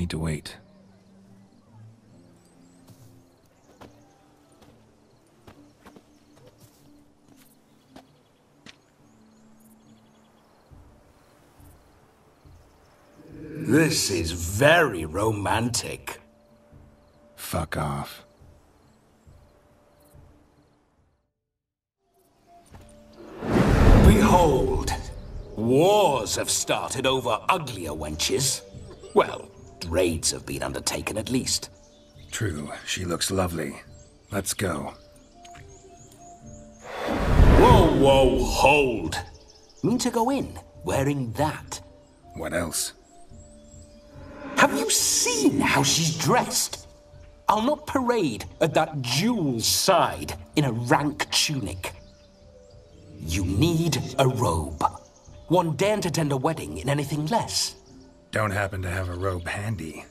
need to wait. This is very romantic. Fuck off. Behold, wars have started over uglier wenches. Well, raids have been undertaken at least. True, she looks lovely. Let's go. Whoa, whoa, hold. Mean to go in, wearing that? What else? Have you seen how she's dressed? I'll not parade at that jewel's side in a rank tunic. You need a robe. One daren't attend a wedding in anything less. Don't happen to have a robe handy.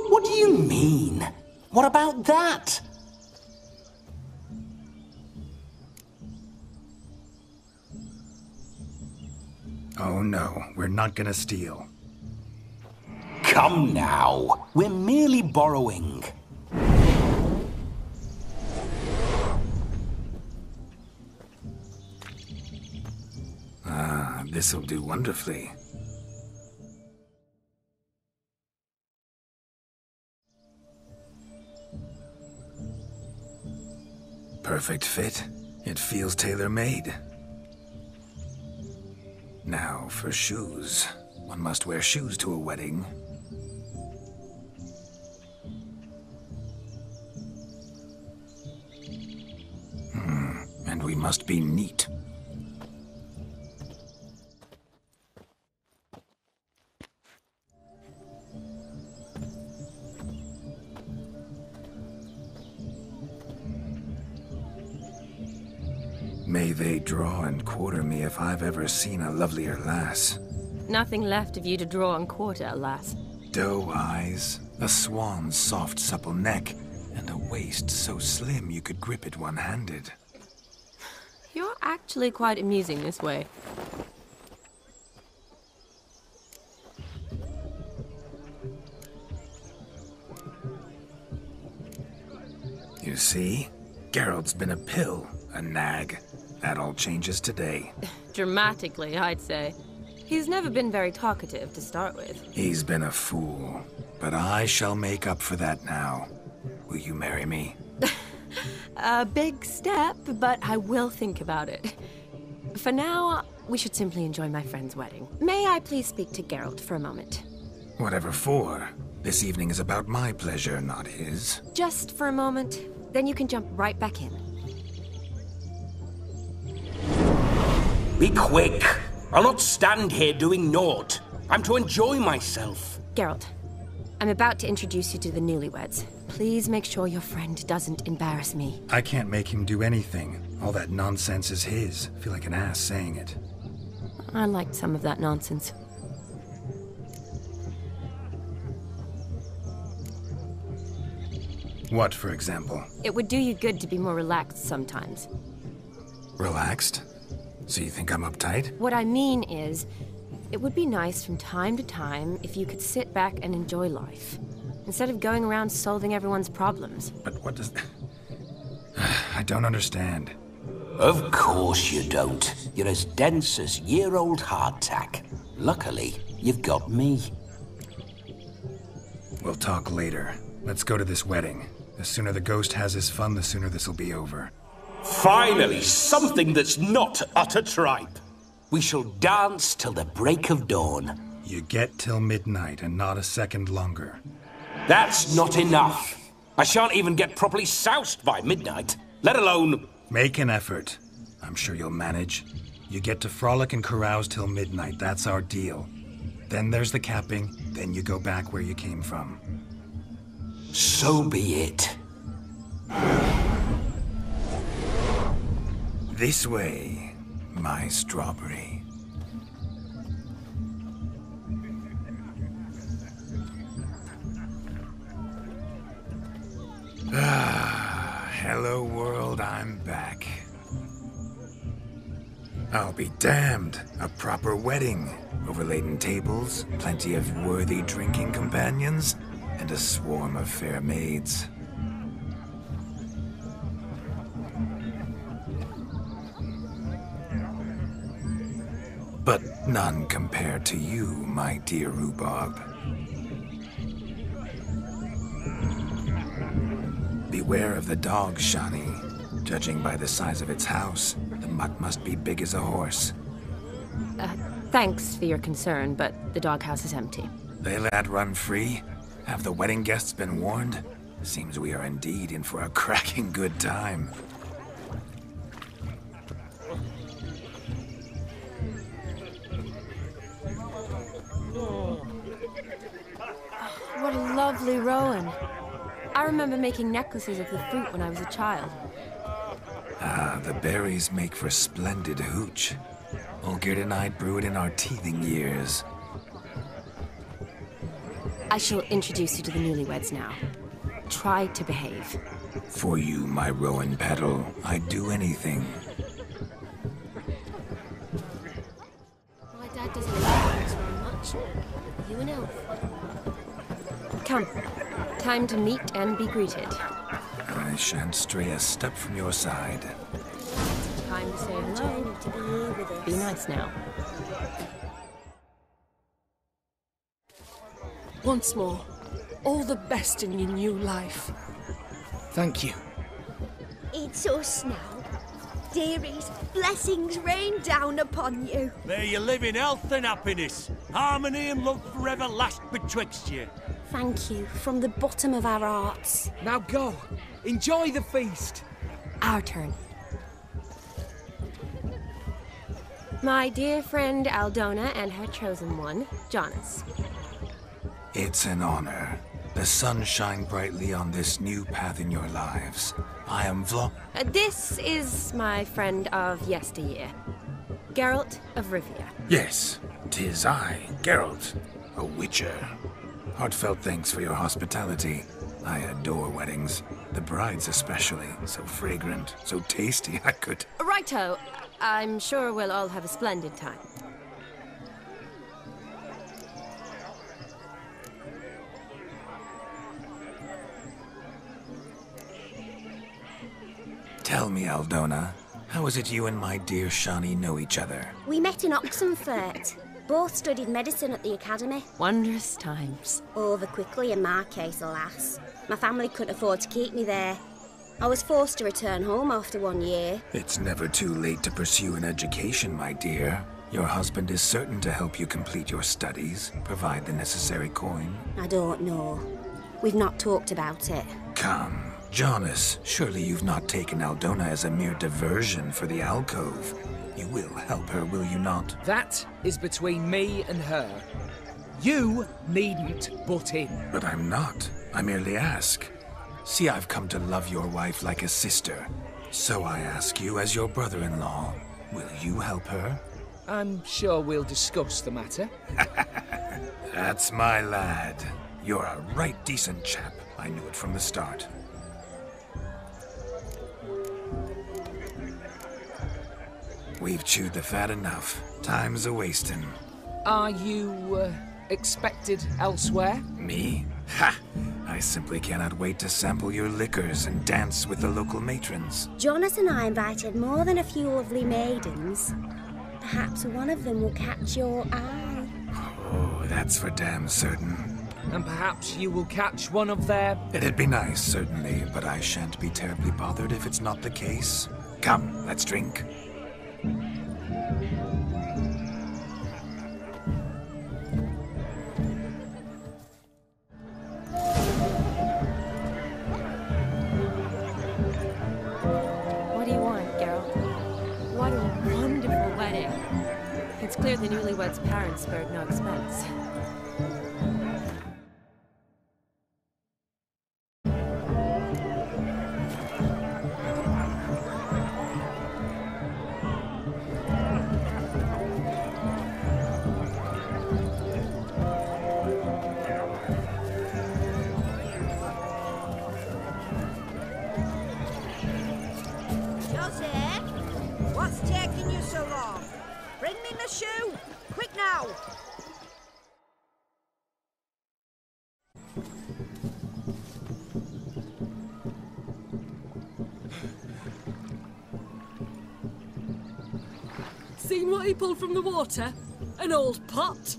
What do you mean? What about that? Oh no, we're not gonna steal. Come now, we're merely borrowing. Ah, this'll do wonderfully. Perfect fit. It feels tailor-made. Now for shoes. One must wear shoes to a wedding. And we must be neat. May they draw and quarter me if I've ever seen a lovelier lass. Nothing left of you to draw and quarter, alas. Doe eyes, a swan's soft supple neck, and a waist so slim you could grip it one-handed. You're actually quite amusing this way. You see? Geralt's been a pill, a nag. That all changes today. Dramatically, I'd say. He's never been very talkative to start with. He's been a fool, but I shall make up for that now. Will you marry me? A big step, but I will think about it. For now, we should simply enjoy my friend's wedding. May I please speak to Geralt for a moment? Whatever for. This evening is about my pleasure, not his. Just for a moment, then you can jump right back in. Be quick. I'll not stand here doing naught. I'm to enjoy myself. Geralt, I'm about to introduce you to the newlyweds. Please make sure your friend doesn't embarrass me. I can't make him do anything. All that nonsense is his. I feel like an ass saying it. I liked some of that nonsense. What, for example? It would do you good to be more relaxed sometimes. Relaxed? So you think I'm uptight? What I mean is, it would be nice from time to time if you could sit back and enjoy life, instead of going around solving everyone's problems. But what does... I don't understand. Of course you don't. You're as dense as year-old hardtack. Luckily, you've got me. We'll talk later. Let's go to this wedding. The sooner the ghost has his fun, the sooner this'll be over. Finally, something that's not utter tripe. We shall dance till the break of dawn. You get till midnight and not a second longer. That's not enough. I shan't even get properly soused by midnight, let alone... Make an effort. I'm sure you'll manage. You get to frolic and carouse till midnight, that's our deal. Then there's the capping, then you go back where you came from. So be it. This way, my strawberry. Hello world, I'm back. I'll be damned. A proper wedding. Overladen tables, plenty of worthy drinking companions, and a swarm of fair maids. But none compared to you, my dear Rhubarb. Beware of the dog, Shani. Judging by the size of its house, the mutt must be big as a horse. Thanks for your concern, but the doghouse is empty. They let run free? Have the wedding guests been warned? Seems we are indeed in for a cracking good time. What a lovely rowan. I remember making necklaces of the fruit when I was a child. Ah, the berries make for splendid hooch. Olgerd and I brew it in our teething years. I shall introduce you to the newlyweds now. Try to behave. For you, my rowan petal, I'd do anything. My dad doesn't like this very much. You an elf? Come. Time to meet and be greeted. I shan't stray a step from your side. Time to say hello. To be here with us. Be nice now. Once more, all the best in your new life. Thank you. It's us now. Dearies, blessings rain down upon you. May you live in health and happiness. Harmony and love forever last betwixt you. Thank you from the bottom of our hearts. Now go. Enjoy the feast. Our turn. My dear friend Aldona and her chosen one, Jonas. It's an honor. The sun shine brightly on this new path in your lives. I am This is my friend of yesteryear, Geralt of Rivia. Yes, 'tis I, Geralt, a witcher. Heartfelt thanks for your hospitality. I adore weddings. The brides especially. So fragrant, so tasty, I could... Righto. I'm sure we'll all have a splendid time. Tell me, Aldona, how is it you and my dear Shani know each other? We met in Oxenfurt. Both studied medicine at the academy. Wondrous times. Over quickly in my case, alas. My family couldn't afford to keep me there. I was forced to return home after 1 year. It's never too late to pursue an education, my dear. Your husband is certain to help you complete your studies, provide the necessary coin. I don't know. We've not talked about it. Come, Jonas, surely you've not taken Aldona as a mere diversion for the alcove. You will help her, will you not? That is between me and her. You needn't butt in. But I'm not. I merely ask. See, I've come to love your wife like a sister. So I ask you as your brother-in-law, will you help her? I'm sure we'll discuss the matter. That's my lad. You're a right decent chap. I knew it from the start. We've chewed the fat enough. Time's a-wasting. Are you, expected elsewhere? Me? Ha! I simply cannot wait to sample your liquors and dance with the local matrons. Jonas and I invited more than a few lovely maidens. Perhaps one of them will catch your eye. Oh, that's for damn certain. And perhaps you will catch one of their... It'd be nice, certainly, but I shan't be terribly bothered if it's not the case. Come, let's drink. What do you want, Geralt? What a wonderful wedding. It's clear the newlyweds' parents spared no expense. Joseph, what's taking you so long? Bring me my shoe. Quick now! Seen what he pulled from the water? An old pot?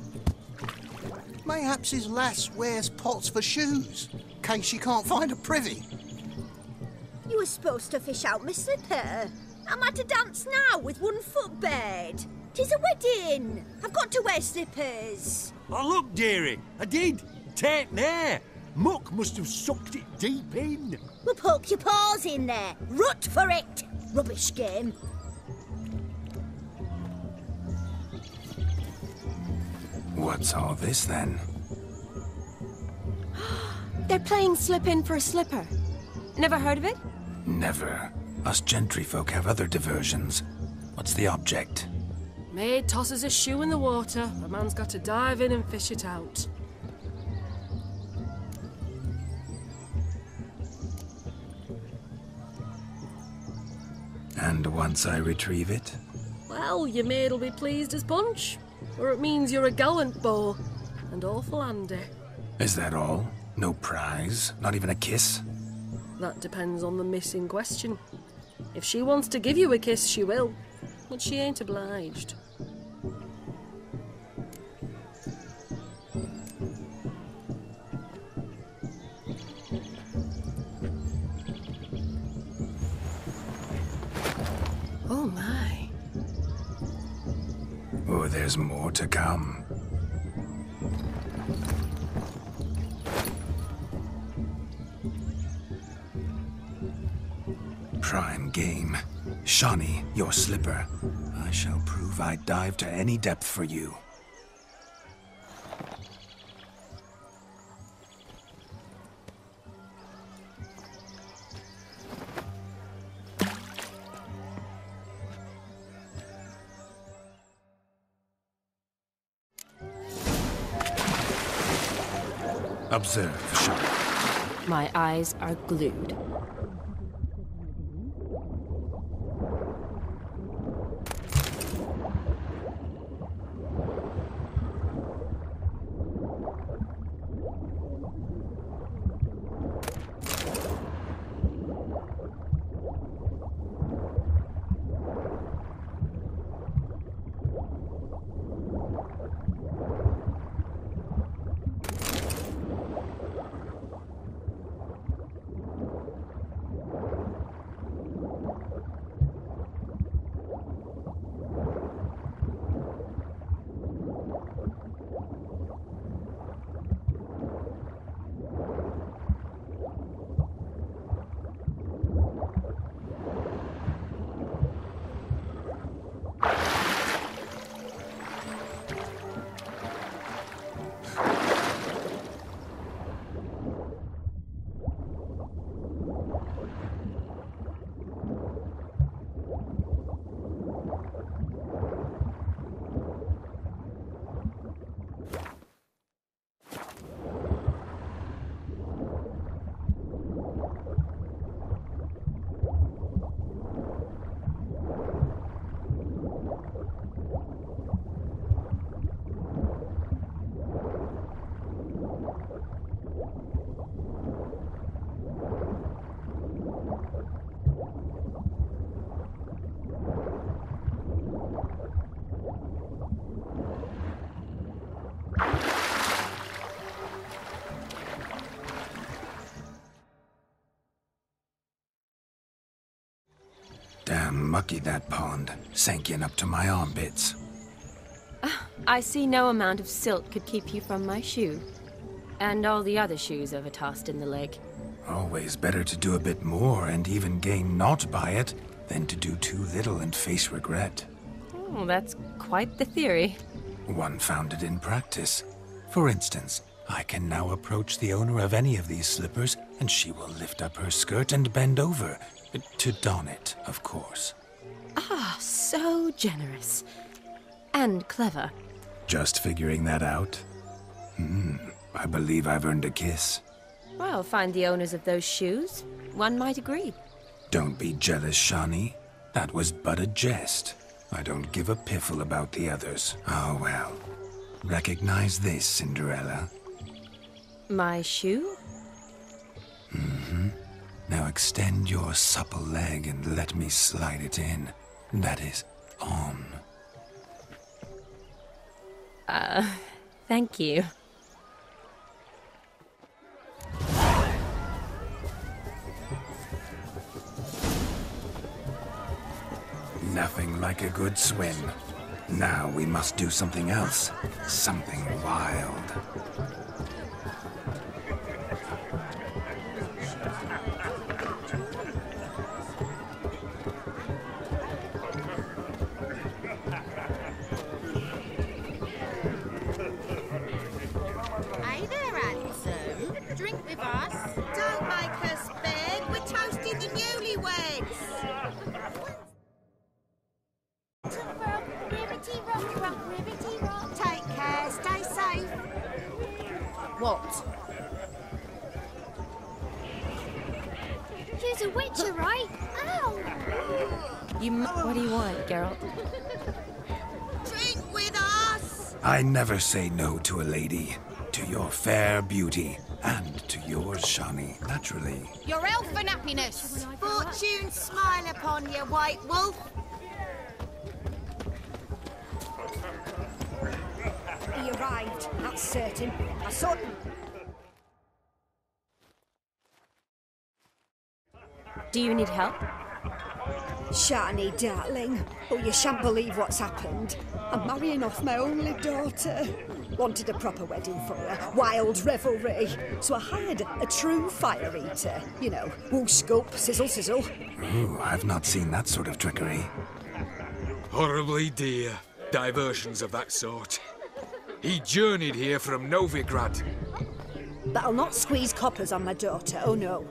Mayhaps his lass wears pots for shoes, in case she can't find a privy. You were supposed to fish out my slipper. I'm at a dance now with one foot bared. 'Tis a wedding. I've got to wear slippers. Oh, look, dearie, I did. Take there. Muck must have sucked it deep in. Well, poke your paws in there. Rut for it. Rubbish game. What's all this then? They're playing slip in for a slipper. Never heard of it? Never. Us gentry folk have other diversions. What's the object? Maid tosses a shoe in the water. A man's got to dive in and fish it out. And once I retrieve it? Well, your maid'll be pleased as punch. Or it means you're a gallant beau. And awful handy. Is that all? No prize? Not even a kiss? That depends on the miss in question. If she wants to give you a kiss, she will. But she ain't obliged. Oh my. Oh, there's more to come. Prime game. Shawnee, your slipper. I shall prove I'd dive to any depth for you. Observe, Shawnee. My eyes are glued. Damn mucky, that pond. Sank in up to my armpits. I see no amount of silt could keep you from my shoe. And all the other shoes ever tossed in the lake. Always better to do a bit more and even gain naught by it than to do too little and face regret. Oh, that's quite the theory. One founded in practice. For instance, I can now approach the owner of any of these slippers, and she will lift up her skirt and bend over. To don it, of course. Ah, so generous. And clever. Just figuring that out? I believe I've earned a kiss. Well, find the owners of those shoes. One might agree. Don't be jealous, Shawnee. That was but a jest. I don't give a piffle about the others. Oh well. Recognize this, Cinderella? My shoe? Mm-hmm. Now extend your supple leg and let me slide it in. That is on. Thank you. Nothing like a good swim. Now we must do something else. Something wild. Hey there, handsome. Drink with us. Don't make us beg. We're toasting the newlyweds. Ribbity rock, rock, ribbity rock. Take care, stay safe. What? She's a witcher, right? Ow! What do you want, Geralt? Drink with us. I never say no to a lady. To your fair beauty. And to yours, Shani, naturally. Your elfin happiness. Fortune smile upon you, white wolf. He arrived, that's certain. I saw... Do you need help? Shani, darling. Oh, you shan't believe what's happened. I'm marrying off my only daughter. Wanted a proper wedding for her. Wild revelry. So I hired a true fire eater. You know, whoosh, scope, sizzle, sizzle. Ooh, I've not seen that sort of trickery. Horribly dear diversions of that sort. He journeyed here from Novigrad. But I'll not squeeze coppers on my daughter, oh no.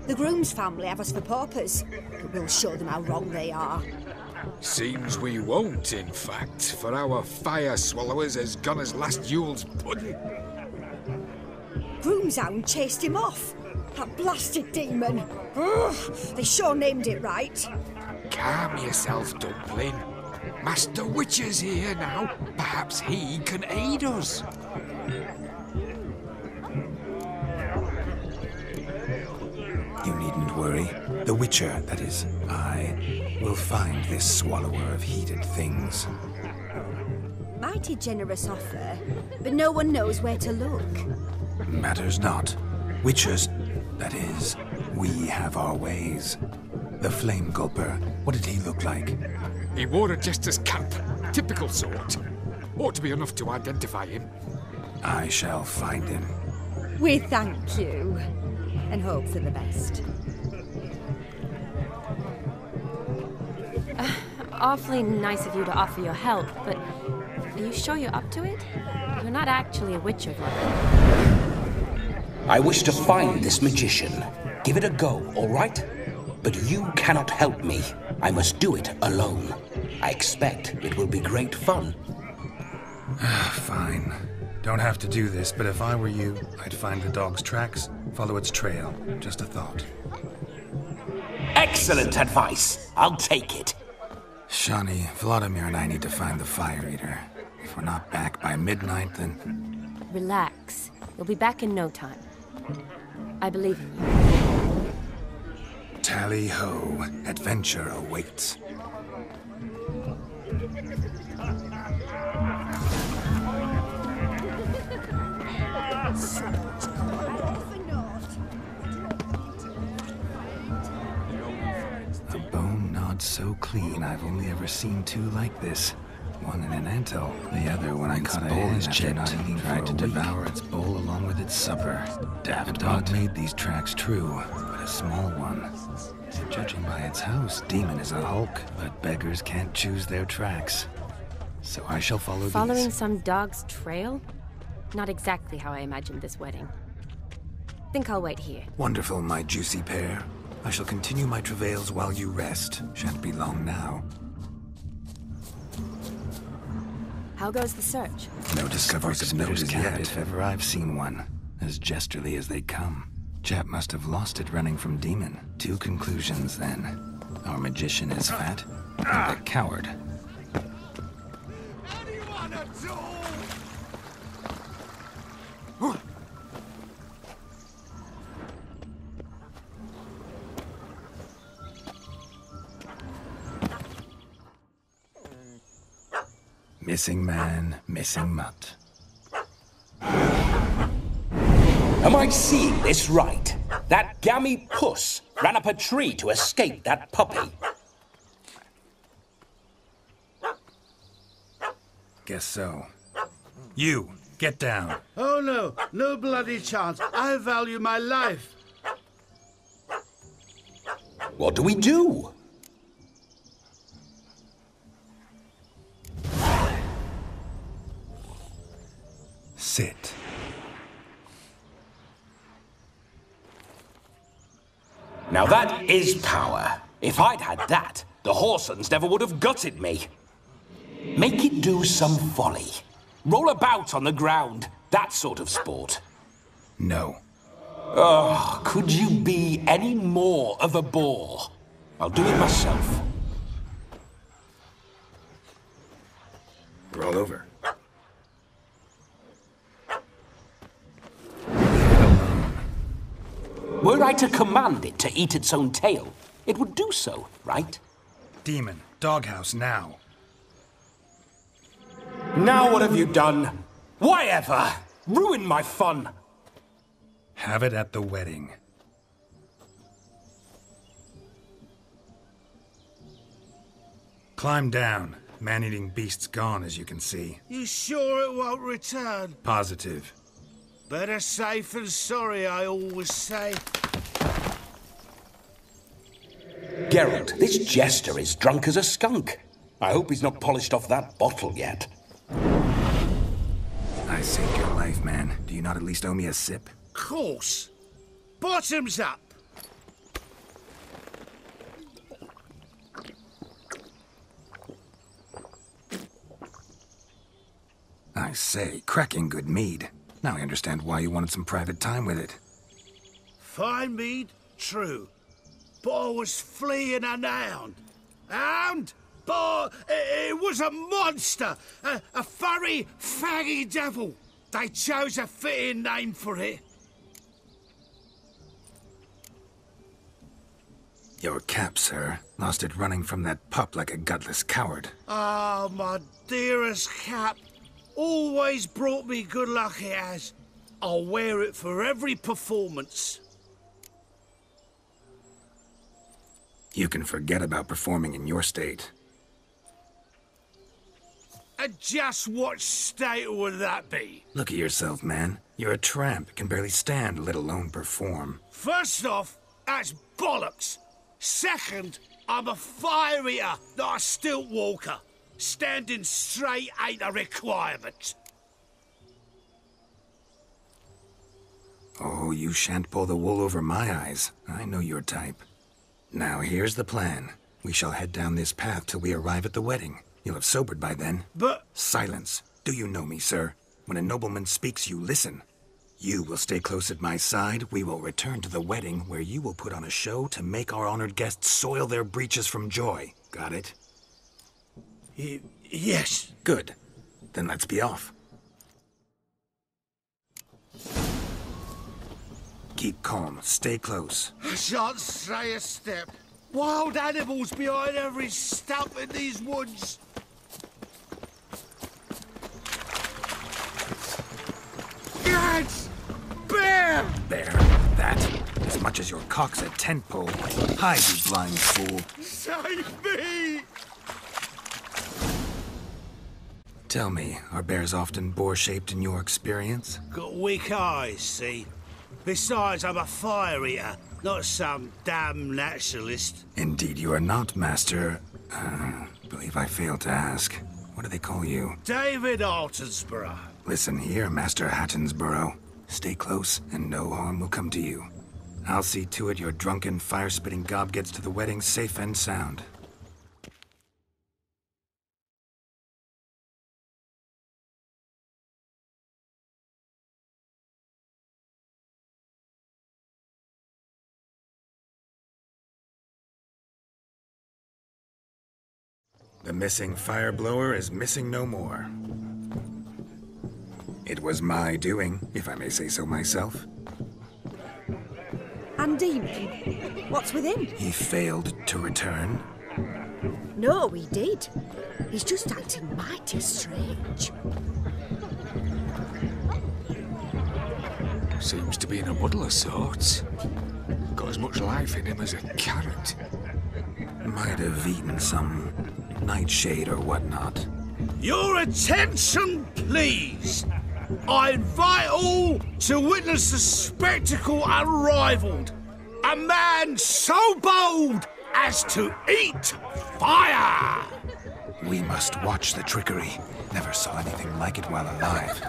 The groom's family have us for paupers, but we'll show them how wrong they are. Seems we won't, in fact, for our fire swallowers as gone as last Yule's pudding. Groom's hound chased him off. That blasted demon. Ugh, they sure named it right. Calm yourself, Dumpling. Master Witcher's here now. Perhaps he can aid us. You needn't worry. The Witcher, that is, I, will find this swallower of heated things. Mighty generous offer, but no one knows where to look. Matters not. Witchers, that is, we have our ways. The Flame Gulper, what did he look like? He wore a jester's cap. Typical sort. Ought to be enough to identify him. I shall find him. We thank you, and hope for the best. Awfully nice of you to offer your help, but are you sure you're up to it? You're not actually a witcher, Glenn. I wish to find this magician. Give it a go, all right? But you cannot help me. I must do it alone. I expect it will be great fun. Fine. Don't have to do this, but if I were you, I'd find the dog's tracks, follow its trail. Just a thought. Excellent advice. I'll take it. Shani, Vladimir and I need to find the fire eater. If we're not back by midnight, then... Relax. You'll be back in no time. I believe in you. Tally-ho. Adventure awaits. A bone gnawed so clean, I've only ever seen two like this. One in an anthill, the other when I caught a hen after not eating tried to devour its bowl along with its supper. Daft dog made these tracks true, but a small one. Judging by its house, Demon is a hulk, but beggars can't choose their tracks. So I shall follow Following these. some dog's trail? Not exactly how I imagined this wedding. Think I'll wait here. Wonderful, my juicy pair. I shall continue my travails while you rest. Shan't be long now. How goes the search? No discoveries of notice yet, if ever I've seen one. As jesterly as they come. Chap must have lost it running from Demon. Two conclusions, then. Our magician is fat, and a coward. Missing man, missing mutt. Am I seeing this right? That gammy puss ran up a tree to escape that puppy. Guess so. You, get down. Oh no, no bloody chance. I value my life. What do we do? Sit. Now that is power. If I'd had that, the Horsons never would have gutted me. Make it do some folly. Roll about on the ground. That sort of sport. No. Oh, could you be any more of a bore? I'll do it myself. Roll over. Were I to command it to eat its own tail, it would do so, right? Demon, doghouse now. Now what have you done? Why ever? Ruin my fun. Have it at the wedding. Climb down. Man-eating beast's gone, as you can see. You sure it won't return? Positive. Better safe than sorry, I always say. Geralt, this jester is drunk as a skunk. I hope he's not polished off that bottle yet. I saved your life, man. Do you not at least owe me a sip? Course. Bottoms up. I say, cracking good mead. Now I understand why you wanted some private time with it. Fine mead, true. But I was fleeing a hound. Hound? But it was a monster. A furry, faggy devil. They chose a fitting name for it. Your cap, sir. Lost it running from that pup like a gutless coward. Ah, my dearest cap. Always brought me good luck it has. I'll wear it for every performance. You can forget about performing in your state. And just what state would that be? Look at yourself, man. You're a tramp, can barely stand, let alone perform. First off, that's bollocks. Second, I'm a fire eater, not a stilt walker. Standing straight ain't a requirement. Oh, you shan't pull the wool over my eyes. I know your type. Now, here's the plan. We shall head down this path till we arrive at the wedding. You'll have sobered by then. But... Silence. Do you know me, sir? When a nobleman speaks, you listen. You will stay close at my side. We will return to the wedding, where you will put on a show to make our honored guests soil their breeches from joy. Got it? Yes. Good. Then let's be off. Keep calm. Stay close. I shan't stray a step. Wild animals behind every stump in these woods. Gads! Bear! Bear? That? As much as your cock's a tent pole. Hide, you blind fool. Save me! Tell me, are bears often boar-shaped in your experience? Got weak eyes, see? Besides, I'm a fire eater, not some damn naturalist. Indeed you are not, Master... believe I failed to ask. What do they call you? David Altonsborough. Listen here, Master Hattonsborough. Stay close, and no harm will come to you. I'll see to it your drunken, fire-spitting gob gets to the wedding safe and sound. The missing fire blower is missing no more. It was my doing, if I may say so myself. And Demon? What's with him? He failed to return. No, he did. He's just acting mighty strange. Seems to be in a muddle of sorts. Got as much life in him as a carrot. Might have eaten some nightshade or whatnot. Your attention, please. I invite all to witness a spectacle unrivaled. A man so bold as to eat fire! We must watch the trickery. Never saw anything like it while alive.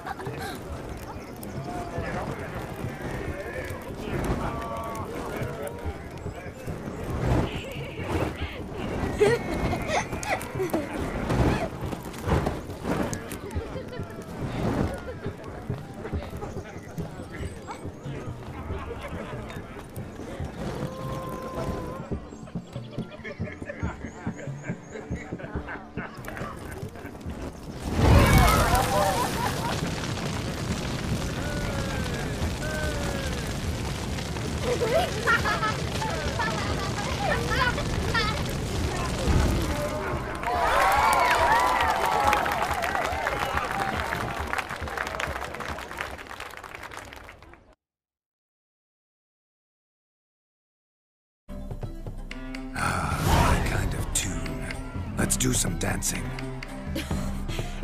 Let's do some dancing.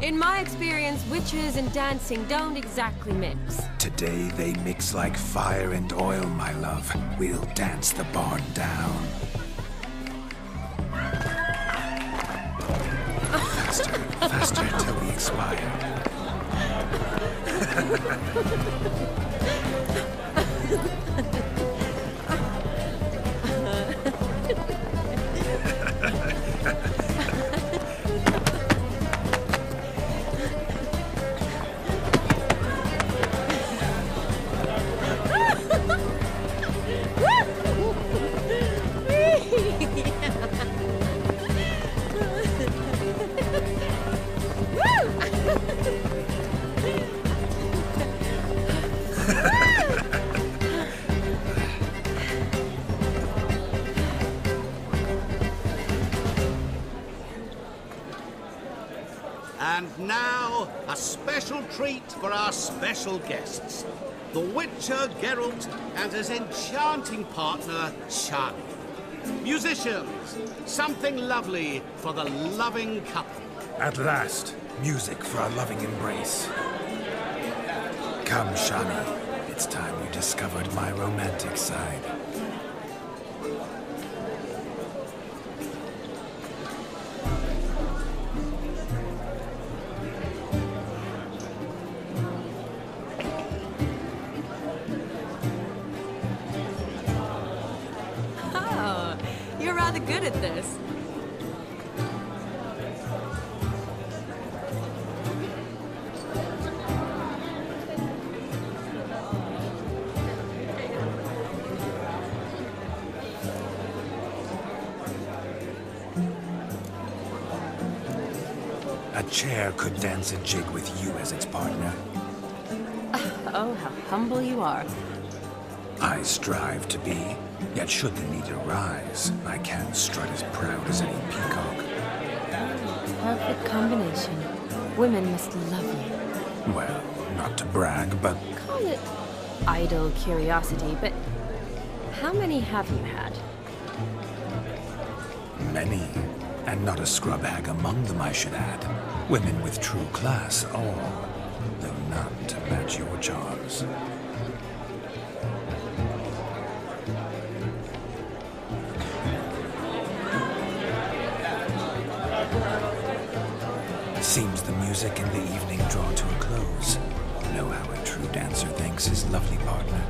In my experience, witches and dancing don't exactly mix. Today they mix like fire and oil, my love. We'll dance the barn down. Faster, faster till we expire. And now, a special treat for our special guests. The Witcher Geralt and his enchanting partner, Shani. Musicians, something lovely for the loving couple. At last, music for a loving embrace. Come, Shani. It's time you discovered my romantic side. Oh, you're rather good at this. A chair could dance a jig with you as its partner. Oh, how humble you are. I strive to be, yet should the need arise, I can strut as proud as any peacock. Perfect combination. Women must love you. Well, not to brag, but Call it idle curiosity, but how many have you had? many. And not a scrub hag among them, I should add. Women with true class, all, though none to match your charms. Seems the music in the evening draw to a close. Know how a true dancer thanks his lovely partner.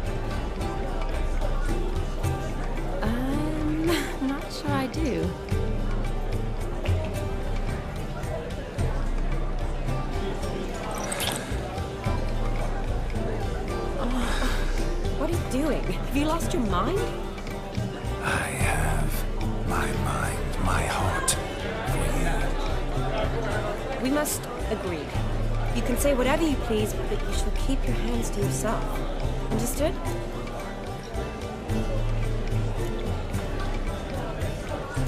Not sure I do. What are you doing? Have you lost your mind? I have my mind, my heart for you. We must agree. You can say whatever you please, but you shall keep your hands to yourself. Understood?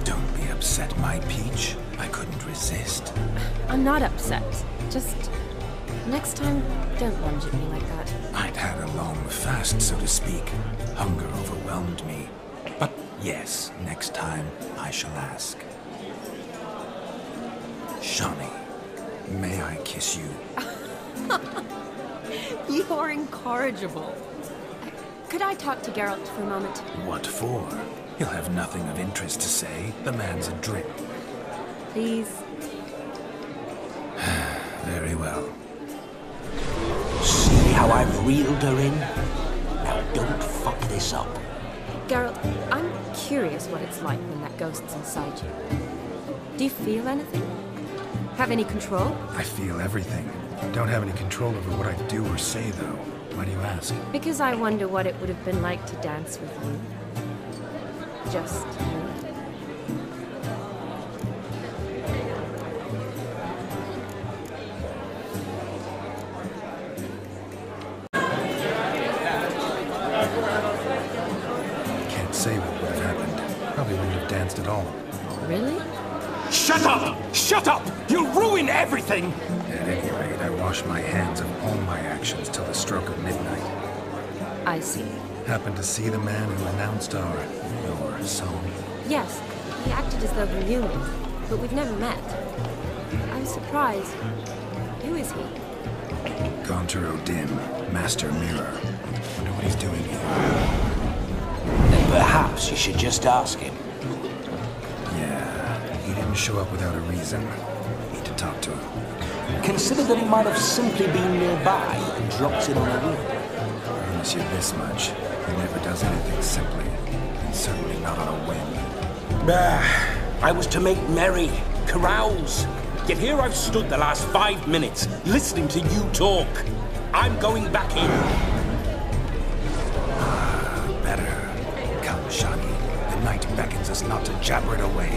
Don't be upset, my peach. I couldn't resist. I'm not upset. Just next time, don't lunge at me like that. I'd had a long fast, so to speak. Hunger overwhelmed me. But yes, next time I shall ask. Shawnee, may I kiss you? You're incorrigible. Could I talk to Geralt for a moment? What for? He'll have nothing of interest to say. The man's adrift. Please. Very well. See how I've reeled her in? Now don't fuck this up. Geralt, I'm curious what it's like when that ghost's inside you. Do you feel anything? Have any control? I feel everything. Don't have any control over what I do or say, though. Why do you ask? Because I wonder what it would have been like to dance with you. Just you. Can't say what would have happened. Probably wouldn't have danced at all. Really? Shut up! Shut up! You'll ruin everything! At any rate, I wash my hands of all my actions till the stroke of midnight. I see. Happened to see the man who announced your song? Yes, he acted as though he knew me, but we've never met. I'm surprised. Who is he? Gaunter O'Dim, Master Mirror. Wonder what he's doing here. Then perhaps you should just ask him. Yeah, he didn't show up without a reason. Need to talk to him. Consider that he might have simply been nearby and dropped in on a whim. Promise you this much. He never does anything simply. And certainly not on a whim. I was to make merry, carouse. Yet here I've stood the last 5 minutes, listening to you talk. I'm going back in. Better. Come, Shawnee. The night beckons us not to jabber it away.